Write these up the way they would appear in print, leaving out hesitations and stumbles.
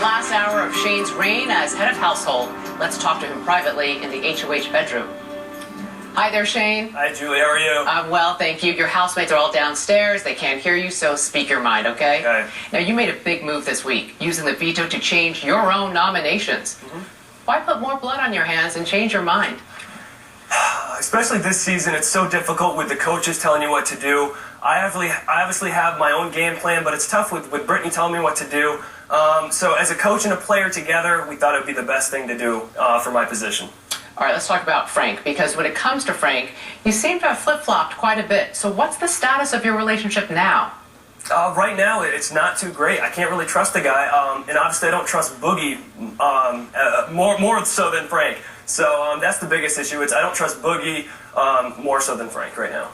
last hour of Shane's reign as head of household. Let's talk to him privately in the HOH bedroom. Hi there, Shane. Hi, Julie. How are you? I'm well, thank you. Your housemates are all downstairs. They can't hear you, so speak your mind, okay? Okay. Now, you made a big move this week, using the veto to change your own nominations. Why put more blood on your hands and change your mind? Especially this season, it's so difficult with the coaches telling you what to do. I obviously have my own game plan, but it's tough with Brittany telling me what to do. So as a coach and a player together, we thought it would be the best thing to do for my position. All right, let's talk about Frank, because when it comes to Frank, you seem to have flip-flopped quite a bit. So what's the status of your relationship now? Right now, it's not too great. I can't really trust the guy, and obviously I don't trust Boogie more so than Frank. So that's the biggest issue. I don't trust Boogie more so than Frank right now.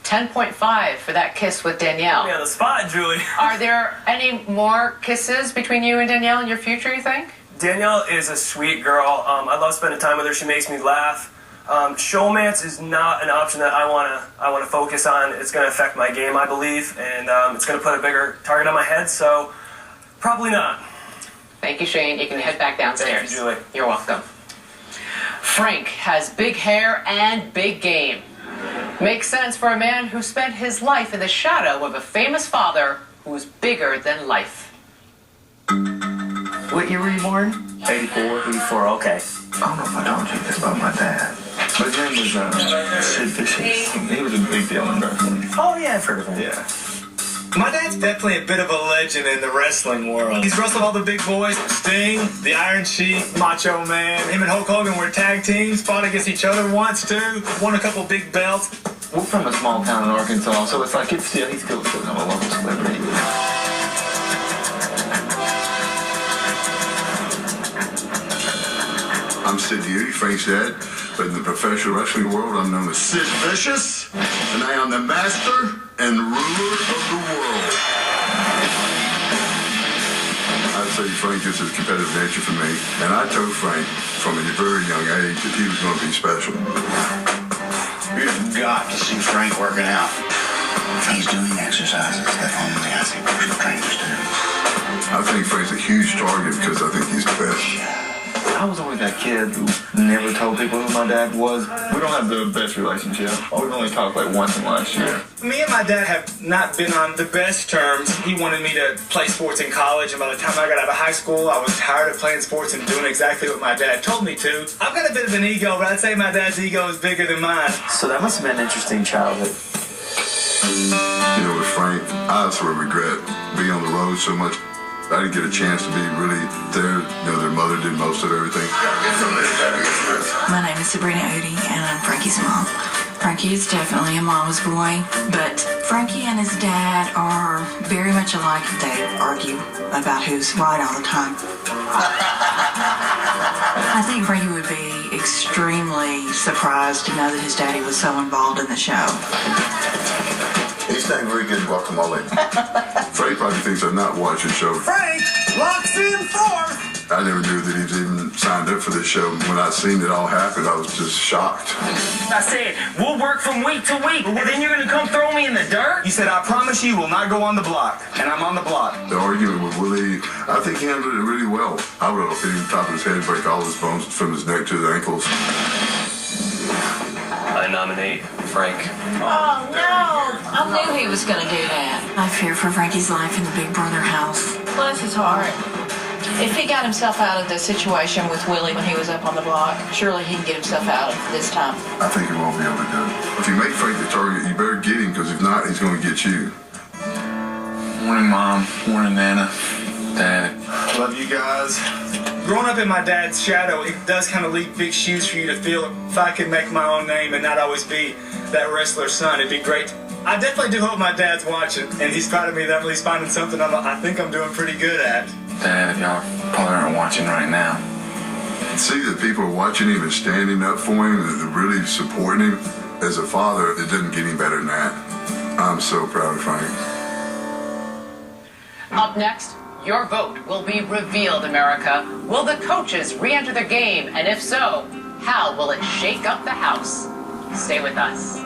10.5 for that kiss with Danielle. Yeah, on the spot, Julie. Are there any more kisses between you and Danielle in your future, you think? Danielle is a sweet girl. I love spending time with her. She makes me laugh. Showmance is not an option that I want to focus on. It's going to affect my game, I believe, and it's going to put a bigger target on my head. So probably not. Thank you, Shane. You can head back downstairs. Thank you, Julie. You're welcome. Frank has big hair and big game. Makes sense for a man who spent his life in the shadow of a famous father who was bigger than life. What year were you born? 84. 84, okay. I don't know if I told you this about my dad. But his name was Sid Vicious. He was a big deal in wrestling. Oh, yeah, I've heard of him. Yeah. My dad's definitely a bit of a legend in the wrestling world. He's wrestled all the big boys, Sting, the Iron Sheik, Macho Man. Him and Hulk Hogan were tag teams, fought against each other once too, won a couple big belts. We're from a small town in Arkansas, so it's like he's still I'm a local celebrity. I'm Sid Beauty, Frank's dad, but in the professional wrestling world, I'm known as Sid Vicious, and I am the master and ruler of the world. I'd say Frank is a competitive nature for me, and I told Frank from a very young age that he was going to be special. You've got to see Frank working out. He's doing exercises that only I see personal trainers do. I think Frank's a huge target because I think he's the best. I was always that kid who never told people who my dad was. We don't have the best relationship. We've only talked like once in last year. Me and my dad have not been on the best terms. He wanted me to play sports in college, and by the time I got out of high school, I was tired of playing sports and doing exactly what my dad told me to. I've got a bit of an ego, but I'd say my dad's ego is bigger than mine. So that must have been an interesting childhood. You know, with Frank, I sort of regret being on the road so much. I didn't get a chance to be really there. You know, their mother did most of everything. My name is Sabrina Odie, and I'm Frankie's mom. Frankie is definitely a mama's boy, but Frankie and his dad are very much alike. They argue about who's right all the time. I think Frankie would be extremely surprised to know that his daddy was so involved in the show. He's not very good guacamole. Frank probably thinks I'm not watching the show. Frank locks in 4. I never knew that he was even signed up for this show. When I seen it all happen, I was just shocked. I said, we'll work from week to week, and then you're going to come throw me in the dirt? He said, I promise you will not go on the block. And I'm on the block. The argument with Willie, I think he handled it really well. I would have hit him top of his head and break all his bones from his neck to his ankles. I nominate Frank. Oh, no! I knew he was going to do that. I fear for Frankie's life in the Big Brother house. Bless his heart. If he got himself out of the situation with Willie when he was up on the block, surely he can get himself out of it this time. I think he won't be able to do it. If you make Frank the target, you better get him, because if not, he's going to get you. Morning, Mom. Morning, Nana. Dad. Love you guys. Growing up in my dad's shadow, it does kind of leave big shoes for you to fill. If I could make my own name and not always be that wrestler's son, it'd be great. I definitely do hope my dad's watching, and he's proud of me that he's finding something I think I'm doing pretty good at. Dad, y'all probably aren't watching right now. See that people are watching him and standing up for him and really supporting him. As a father, it doesn't get any better than that. I'm so proud of Frank. Up next, your vote will be revealed, America. Will the coaches re-enter the game? And if so, how will it shake up the house? Stay with us.